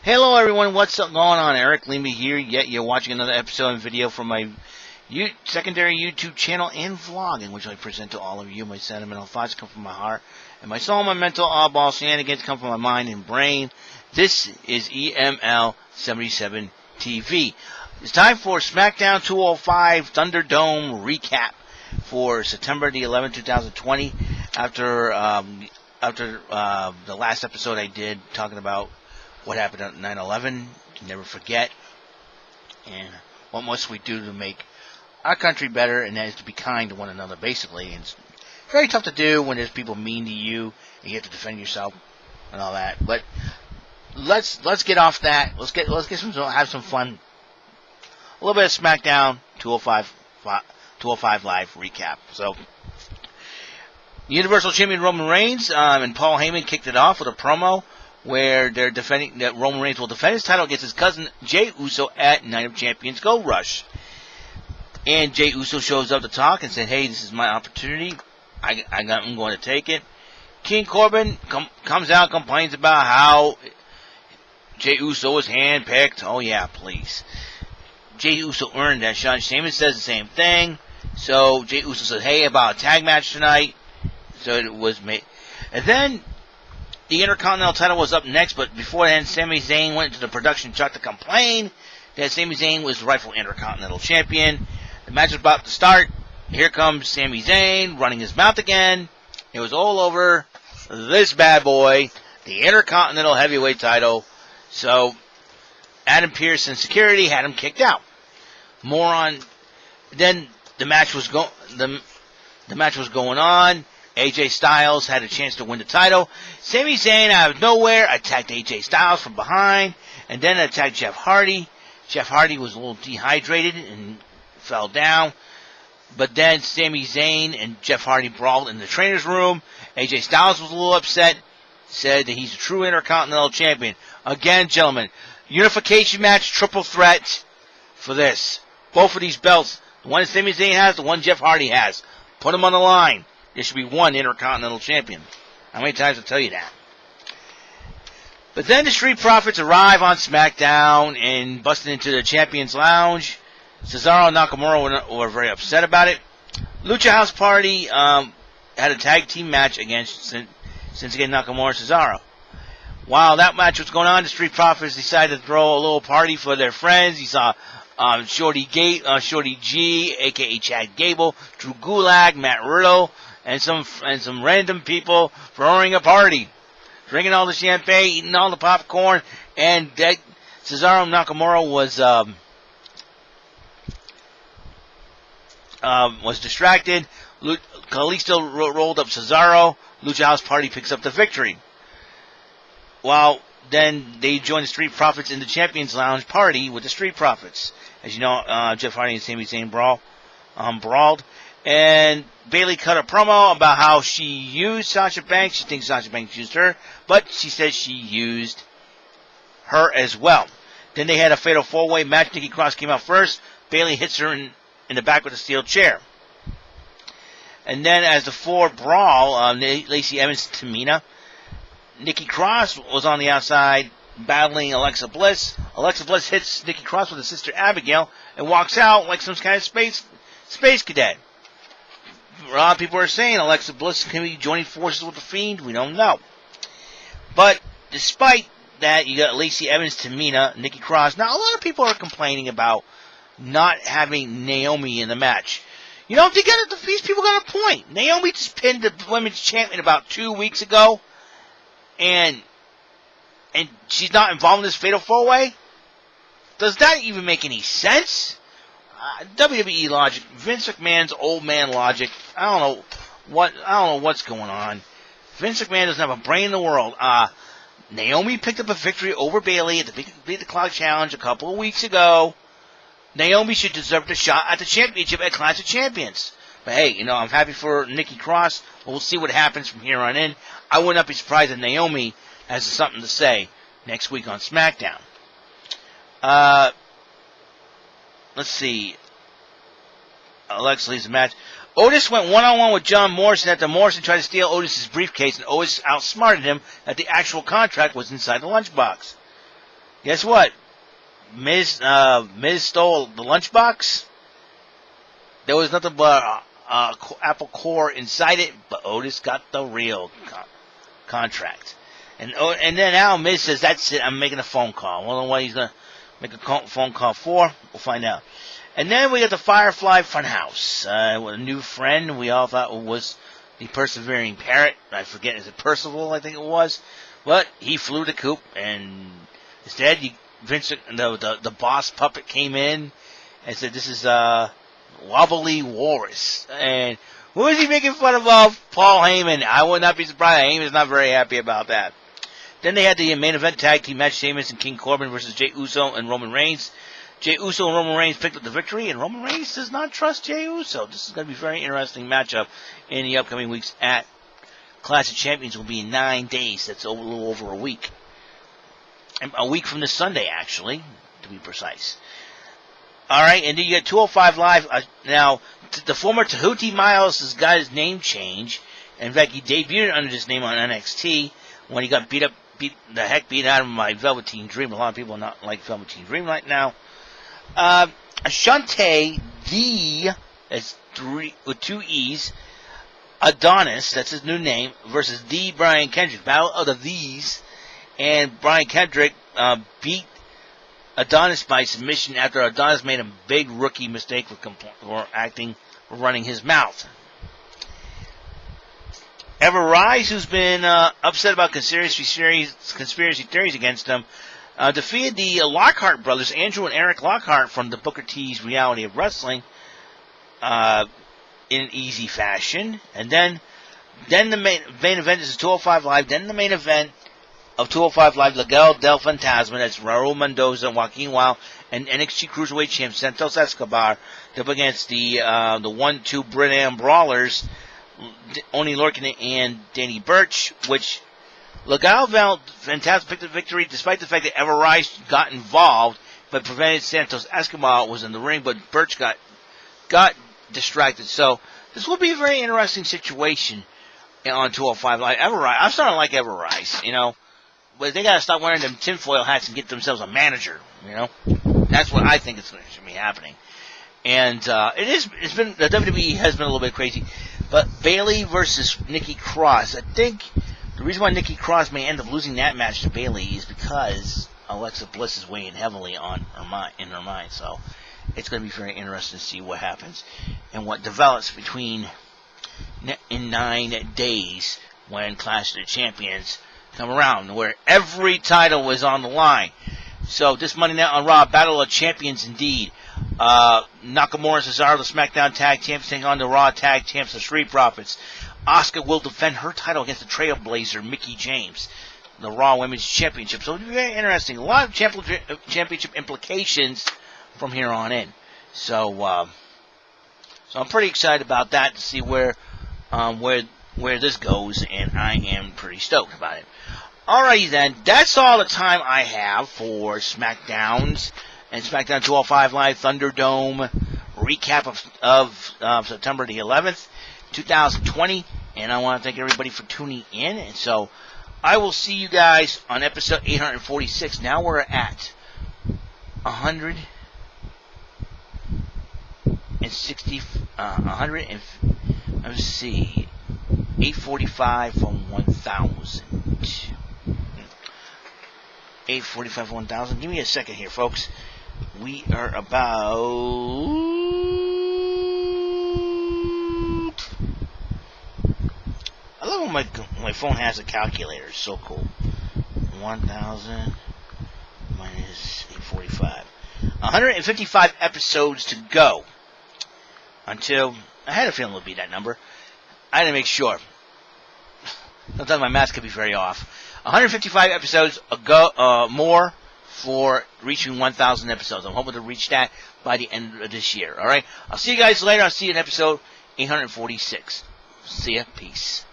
Hello everyone, what's going on? Eric Lima here, yet you're watching another episode and video from my secondary YouTube channel and vlog, in which I present to all of you my sentimental thoughts come from my heart, and my soul, my mental oddball shenanigans come from my mind and brain. This is EML77 TV. It's time for SmackDown 205 ThunderDome recap for September the 11th, 2020, after the last episode I did talking about what happened on 9/11, never forget, and what must we do to make our country better, and that is to be kind to one another, basically. And it's very tough to do when there's people mean to you, and you have to defend yourself, and all that. But let's get off that. Let's have some fun. A little bit of SmackDown 205 Live recap. So, Universal Champion Roman Reigns and Paul Heyman kicked it off with a promo where they're defending that Roman Reigns will defend his title against his cousin Jey Uso at Night of Champions Gold Rush. And Jey Uso shows up to talk and said, "Hey, this is my opportunity. I'm going to take it." King Corbin comes out and complains about how Jey Uso was handpicked. Oh yeah, please. Jey Uso earned that shot. Sheamus says the same thing. So Jey Uso says, "Hey, about a tag match tonight." So it was made, and then the Intercontinental title was up next, but before then, Sami Zayn went to the production truck to complain that Sami Zayn was the rightful Intercontinental Champion. The match was about to start. Here comes Sami Zayn, running his mouth again. It was all over this bad boy, the Intercontinental Heavyweight title. So, Adam Pearce and security had him kicked out. Then the match was going on. AJ Styles had a chance to win the title. Sami Zayn out of nowhere attacked AJ Styles from behind and then attacked Jeff Hardy. Jeff Hardy was a little dehydrated and fell down. But then Sami Zayn and Jeff Hardy brawled in the trainer's room. AJ Styles was a little upset, said that he's a true Intercontinental Champion. Again, gentlemen, unification match, triple threat for this. Both of these belts, the one that Sami Zayn has, the one Jeff Hardy has. Put them on the line. There should be one Intercontinental Champion. How many times I tell you that? But then the Street Profits arrive on SmackDown and busted into the Champions Lounge. Cesaro and Nakamura were very upset about it. Lucha House Party had a tag team match against Shinsuke Nakamura and Cesaro. While that match was going on, the Street Profits decided to throw a little party for their friends. You saw Shorty G, a.k.a. Chad Gable, Drew Gulak, Matt Riddle, and some random people throwing a party, drinking all the champagne, eating all the popcorn, and that Cesaro Nakamura was distracted. Kalisto rolled up Cesaro. Lucha House Party picks up the victory. While then they join the Street Profits in the Champions Lounge party with the Street Profits. As you know, Jeff Hardy and Sami Zayn brawled. And Bayley cut a promo about how she used Sasha Banks. She thinks Sasha Banks used her, but she says she used her as well. Then they had a fatal four-way match. Nikki Cross came out first. Bayley hits her in the back with a steel chair. And then as the four brawl, Lacey Evans, Tamina, Nikki Cross was on the outside battling Alexa Bliss. Alexa Bliss hits Nikki Cross with her sister Abigail and walks out like some kind of space cadet. A lot of people are saying Alexa Bliss can be joining forces with the Fiend. We don't know. But despite that, you got Lacey Evans, Tamina, Nikki Cross. Now, a lot of people are complaining about not having Naomi in the match. You know, these people got a point. Naomi just pinned the women's champion about 2 weeks ago. And she's not involved in this fatal four-way? Does that even make any sense? WWE logic, Vince McMahon's old man logic. I don't know what's going on. Vince McMahon doesn't have a brain in the world. Naomi picked up a victory over Bayley at the Beat the Clock Challenge a couple of weeks ago. Naomi should deserve the shot at the championship at Clash of Champions. But hey, you know, I'm happy for Nikki Cross. We'll see what happens from here on in. I would not be surprised if Naomi has something to say next week on SmackDown. Let's see. Alexa leaves the match. Otis went one-on-one with John Morrison after Morrison tried to steal Otis' briefcase, and Otis outsmarted him that the actual contract was inside the lunchbox. Guess what? Miz stole the lunchbox. There was nothing but apple core inside it, but Otis got the real contract. And then now Miz says, that's it, I'm making a phone call. I don't know what he's going to make a phone call for. We'll find out. And then we got the Firefly Funhouse. With a new friend we all thought was the persevering parrot. I forget, is it Percival, I think it was. But he flew the coop, and instead Vince, the boss puppet, came in and said, this is Wobbly Walrus. And who is he making fun of? Paul Heyman. I would not be surprised. Heyman's not very happy about that. Then they had the main event tag team match, Sheamus and King Corbin versus Jey Uso and Roman Reigns. Jey Uso and Roman Reigns picked up the victory, and Roman Reigns does not trust Jey Uso. This is going to be a very interesting matchup in the upcoming weeks at Clash of Champions. Will be in 9 days. That's a little over a week. A week from this Sunday, actually, to be precise. All right, and then you got 205 Live. Now, the former Tahuti Miles has got his name change. In fact, he debuted under this name on NXT when he got beat out of him by Velveteen Dream. A lot of people not like Velveteen Dream right now. Ashante D, that's with 2 E's, Adonis, that's his new name, versus D. Brian Kendrick. Battle of the These. And Brian Kendrick beat Adonis by submission after Adonis made a big rookie mistake for running his mouth. Ever Rise, who's been upset about conspiracy theories against him, defeated the Lockhart brothers, Andrew and Eric Lockhart, from the Booker T's Reality of Wrestling in an easy fashion. And then the main event is 205 Live. Then the main event of 205 Live, Miguel del Fantasma, that's Raul Mendoza, Joaquin Wilde, and NXT Cruiserweight champ Santos Escobar, up against the 1-2 Brit-Am Brawlers, Oni Lorcan and Danny Burch, which Miguel del Fantasma picked the victory despite the fact that Ever Rise got involved, but prevented Santos Escobar was in the ring, but Burch got distracted. So this will be a very interesting situation on 205 Live. Ever Rise, I'm starting to like Ever Rise, but they got to stop wearing them tinfoil hats and get themselves a manager, That's what I think should be happening. And it's been, the WWE has been a little bit crazy. But Bayley versus Nikki Cross, I think the reason why Nikki Cross may end up losing that match to Bayley is because Alexa Bliss is weighing heavily in her mind. So it's going to be very interesting to see what happens and what develops in 9 days when Clash of the Champions come around, where every title was on the line. So this Monday night on Raw, Battle of Champions indeed. Nakamura and Cesaro, the SmackDown Tag Champions, taking on the Raw Tag Champs, the Street Profits. Asuka will defend her title against the Trailblazer, Mickie James, the Raw Women's Championship. So it'll be very interesting. A lot of championship implications from here on in. So I'm pretty excited about that to see where this goes, and I am pretty stoked about it. Alrighty then, that's all the time I have for SmackDowns and SmackDown 205 Live Thunderdome recap of September the 11th, 2020. And I want to thank everybody for tuning in. And so I will see you guys on episode 846. Now we're at 845 from 1,000. 845 from 1,000. Give me a second here, folks. We are about... I love when my phone has a calculator. It's so cool. 1,000 minus 845. 155 episodes to go. Until... I had a feeling it would be that number. I had to make sure. Sometimes my math could be very off. 155 episodes more for reaching 1,000 episodes. I'm hoping to reach that by the end of this year. All right? I'll see you guys later. I'll see you in episode 846. See ya. Peace.